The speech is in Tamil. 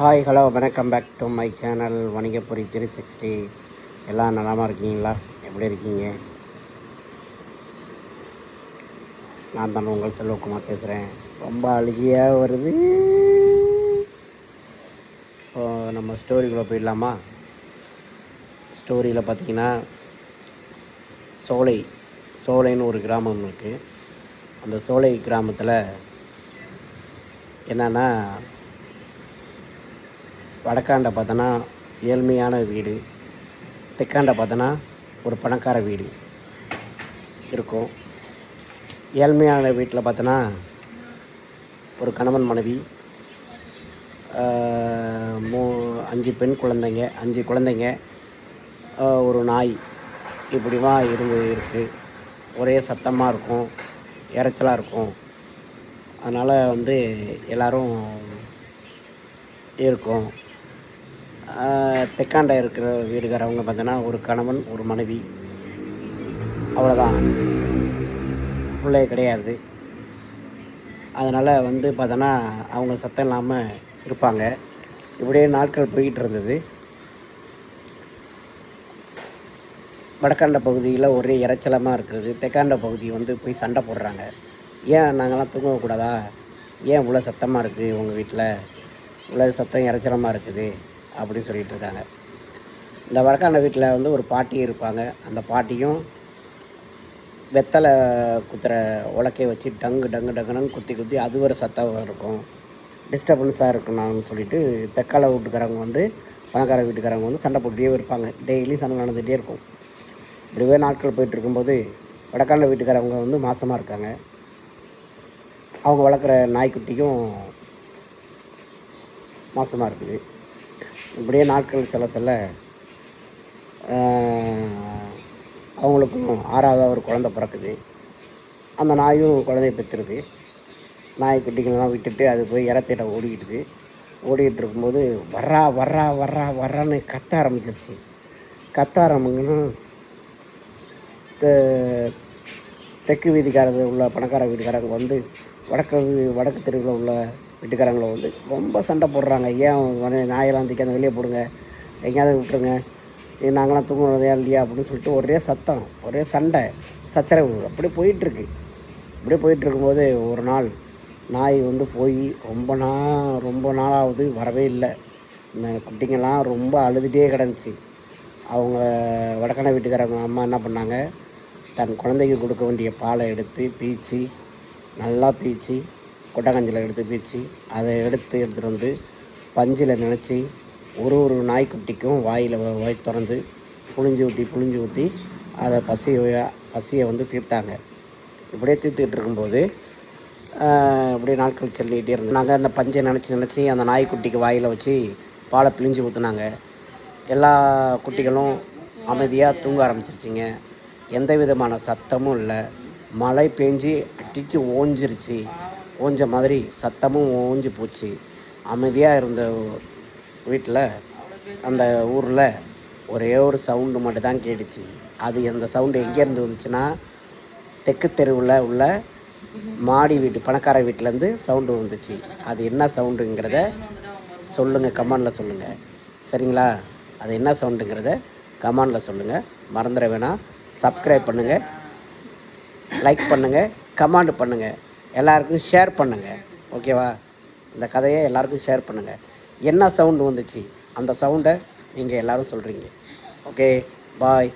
ஹாய் ஹலோ வணக்கம் பேக் டு மை சேனல் வணிகப்புரி 360. எல்லாம் நலமாக இருக்கீங்களா? எப்படி இருக்கீங்க? நான் தான் உங்கள் செல்வகுமார் பேசுகிறேன். ரொம்ப அழுகியாக வருது. இப்போது நம்ம ஸ்டோரிக்குள்ளே போயிடலாமா? ஸ்டோரியில் பார்த்திங்கன்னா சோலைன்னு ஒரு கிராமம் இருக்குது. அந்த சோலை கிராமத்தில் என்னென்னா, வடக்காண்ட பார்த்தோன்னா ஏழ்மையான வீடு, தெற்காண்ட பார்த்தோன்னா ஒரு பணக்கார வீடு இருக்கும். ஏழ்மையான வீட்டில் பார்த்தோன்னா ஒரு கணவன் மனைவி, 5 பெண் குழந்தைங்க, 5 குழந்தைங்க, ஒரு நாய், இப்படிமா இருக்குது. ஒரே சத்தமாக இருக்கும், இறைச்சலாக இருக்கும். அதனால் எல்லோரும் இருக்கும். தெற்காண்ட இருக்கிற வீடுகாரவங்க பார்த்தோன்னா ஒரு கணவன் ஒரு மனைவி, அவ்வளோதான், பிள்ளை கிடையாது. அதனால் பார்த்தோன்னா அவங்க சத்தம் இல்லாமல் இருப்பாங்க. இப்படியே நாட்கள் போய்கிட்டு இருந்தது. வடக்காண்ட பகுதியில் ஒரே இறைச்சலமாக இருக்குது. தெற்காண்ட பகுதி போய் சண்டை போடுறாங்க. ஏன் நாங்கள்லாம் தூங்கக்கூடாதா? ஏன் இவ்வளோ சத்தமாக இருக்குது உங்கள் வீட்டில்? இவ்வளோ சத்தம் இறைச்சலமாக இருக்குது அப்படின்னு சொல்லிகிட்டு இருக்காங்க. இந்த வடக்காண்ட வீட்டில் ஒரு பாட்டி இருப்பாங்க. அந்த பாட்டியும் வெத்தலை குத்துற உலக்கையை வச்சு டங்குன்னு குத்தி அது ஒரு சத்தம் இருக்கும், டிஸ்டர்பன்ஸாக இருக்கணும்னு சொல்லிட்டு தெற்கால வீட்டுக்காரங்க பணக்கார வீட்டுக்காரங்க சண்டை போட்டுகிட்டே இருப்பாங்க. டெய்லி சண்டை நடந்துகிட்டே இருக்கும். இப்படிவே நாட்கள் போயிட்டு இருக்கும்போது வடக்காண்ட வீட்டுக்காரவங்க மாசமாக இருக்காங்க. அவங்க வளர்க்குற நாய்க்குட்டிக்கும் மாசமாக இருக்குது. இப்படியே நாட்கள் செல்ல அவங்களுக்கும் 6வது ஒரு குழந்தை பிறக்குது. அந்த நாயும் குழந்தைய பெற்றுருது. நாய்க்குட்டிகள்லாம் விட்டுட்டு அது போய் இறத்திட்ட ஓடிக்கிட்டு இருக்கும்போது வர்றான்னு கத்த ஆரம்பிச்சிருச்சு. கத்த ஆரம்பிங்கன்னு தெற்கு வீதிக்காரது உள்ள பணக்கார வீட்டுக்காரங்க வடக்கு தெருவில் உள்ள வீட்டுக்காரங்களை ரொம்ப சண்டை போடுறாங்க. ஏன் நாயெல்லாம் தூக்கி வெளியே போடுங்க, எங்கேயாவது விட்டுருங்க, நாங்களாம் தூங்குறதா இல்லையா அப்படின்னு சொல்லிட்டு ஒரே சத்தம், ஒரே சண்டை சச்சரவு அப்படியே போயிட்டுருக்கு. இப்படியே போயிட்டுருக்கும்போது ஒரு நாள் நாய் போய் ரொம்ப நாளாவது வரவே இல்லை. இந்த குட்டிங்கெல்லாம் ரொம்ப அழுதுகிட்டே கிடந்துச்சு. அவங்க வடக்கான வீட்டுக்காரங்க அம்மா என்ன பண்ணாங்க, தன் குழந்தைக்கு கொடுக்க வேண்டிய பாலை எடுத்து நல்லா பீய்ச்சி கொட்டக்கஞ்சில் எடுத்து பீய்ச்சி அதை எடுத்துகிட்டு பஞ்சில் நினச்சி ஒரு நாய்க்குட்டிக்கும் வாய் திறந்து புழிஞ்சு ஊற்றி அதை பசியை தீர்த்தாங்க. இப்படியே தீர்த்துக்கிட்டு இருக்கும்போது இப்படியே நாட்கள் சொல்லிகிட்டே இருந்தோம். நாங்கள் அந்த பஞ்சை நினச்சி அந்த நாய்க்குட்டிக்கு வாயில் வச்சு பாலை பிழிஞ்சு ஊற்றுனாங்க. எல்லா குட்டிகளும் அமைதியாக தூங்க ஆரம்பிச்சிருச்சிங்க. எந்த விதமான சத்தமும் இல்லை. மழை பெஞ்சு அடித்து ஓஞ்ச மாதிரி சத்தமும் ஓஞ்சு போச்சு. அமைதியாக இருந்த வீட்டில், அந்த ஊரில் ஒரே ஒரு சவுண்டு மட்டும் தான் கேட்டுச்சு. அது அந்த சவுண்டு எங்கேருந்து வந்துச்சுன்னா, தெற்கு தெருவில் உள்ள மாடி வீட்டு பணக்கார வீட்டிலேருந்து சவுண்டு வந்துச்சு. அது என்ன சவுண்டுங்கிறத சொல்லுங்கள், கமெண்டில் சொல்லுங்கள். சரிங்களா? அது என்ன சவுண்டுங்கிறத கமெண்டில் சொல்லுங்கள். மறந்துட வேணாம். சப்ஸ்கிரைப் பண்ணுங்கள், லைக் பண்ணுங்கள், கமெண்ட் பண்ணுங்கள், எல்லாருக்கும் ஷேர் பண்ணுங்கள். ஓகேவா? இந்த கதையை எல்லாருக்கும் ஷேர் பண்ணுங்கள். என்ன சவுண்டு வந்துச்சு அந்த சவுண்டை நீங்கள் எல்லோரும் சொல்கிறீங்க. ஓகே, பாய்.